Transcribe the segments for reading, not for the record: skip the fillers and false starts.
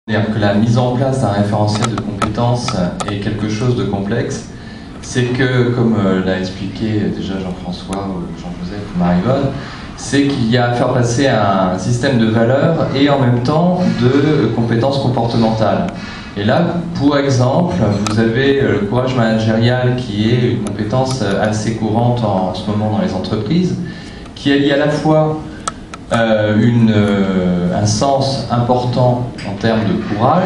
C'est-à-dire que la mise en place d'un référentiel de compétences est quelque chose de complexe. C'est que, comme l'a expliqué déjà Jean-François, ou Jean-Joseph ou Marie-Vonne, c'est qu'il y a à faire passer un système de valeurs et en même temps de compétences comportementales. Et là, pour exemple, vous avez le courage managérial qui est une compétence assez courante en ce moment dans les entreprises, qui allie à la fois un sens important en termes de courage,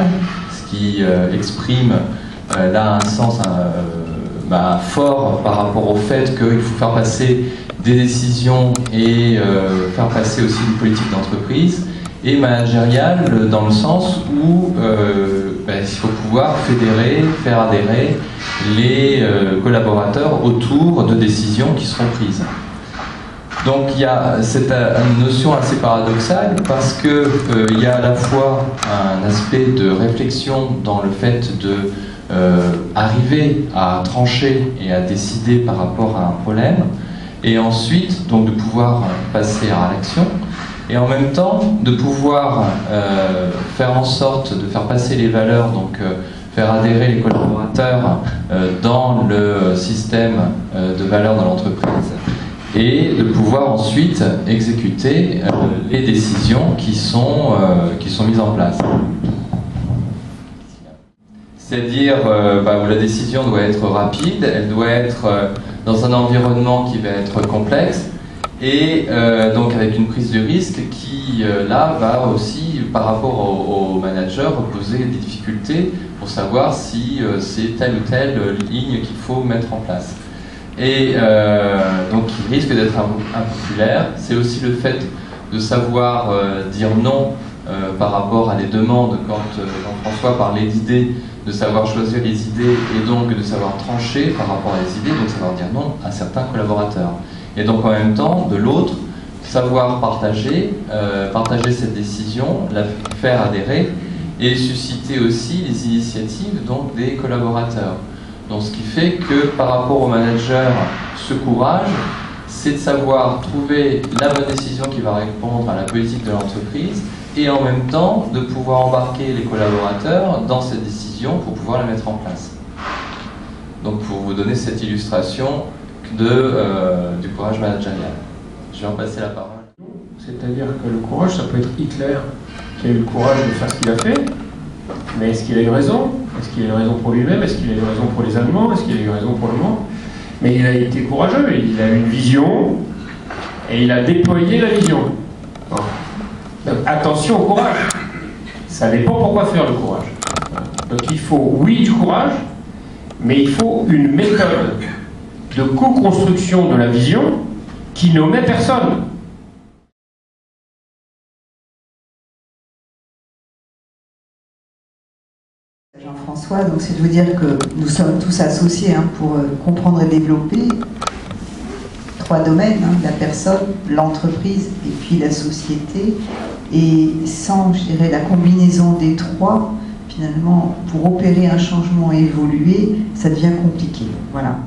ce qui exprime là un sens fort par rapport au fait qu'il faut faire passer des décisions et faire passer aussi une politique d'entreprise, et managériale dans le sens où il faut pouvoir fédérer, faire adhérer les collaborateurs autour de décisions qui seront prises. Donc il y a cette notion assez paradoxale parce qu'il y a à la fois un aspect de réflexion dans le fait de arriver à trancher et à décider par rapport à un problème, et ensuite donc de pouvoir passer à l'action, et en même temps de pouvoir faire en sorte de faire passer les valeurs, donc faire adhérer les collaborateurs dans le système de valeurs de l'entreprise, et de pouvoir ensuite exécuter les décisions qui sont mises en place. C'est-à-dire où la décision doit être rapide, elle doit être dans un environnement qui va être complexe, et donc avec une prise de risque qui, là, va aussi, par rapport au manager, poser des difficultés pour savoir si c'est telle ou telle ligne qu'il faut mettre en place. Et donc il risque d'être impopulaire. C'est aussi le fait de savoir dire non par rapport à des demandes. Quand Jean-François parlait d'idées, de savoir choisir les idées et donc de savoir trancher par rapport à les idées, donc savoir dire non à certains collaborateurs. Et donc en même temps, de l'autre, savoir partager cette décision, la faire adhérer et susciter aussi les initiatives donc, des collaborateurs. Donc ce qui fait que par rapport au manager, ce courage, c'est de savoir trouver la bonne décision qui va répondre à la politique de l'entreprise et en même temps de pouvoir embarquer les collaborateurs dans cette décision pour pouvoir la mettre en place. Donc pour vous donner cette illustration du courage managérial. Je vais en passer la parole. C'est-à-dire que le courage, ça peut être Hitler qui a eu le courage de faire ce qu'il a fait, mais est-ce qu'il a eu raison? Est-ce qu'il a eu raison pour lui-même? Est-ce qu'il a eu raison pour les Allemands? Est-ce qu'il a eu raison pour le monde? Mais il a été courageux, il a eu une vision et il a déployé la vision. Bon. Donc attention au courage. Ça dépend pourquoi faire le courage. Donc il faut, oui, du courage, mais il faut une méthode de co-construction de la vision qui n'omet personne. Jean-François, donc c'est de vous dire que nous sommes tous associés pour comprendre et développer 3 domaines, la personne, l'entreprise et puis la société. Et sans, je dirais, la combinaison des 3, finalement, pour opérer un changement et évoluer, ça devient compliqué. Voilà.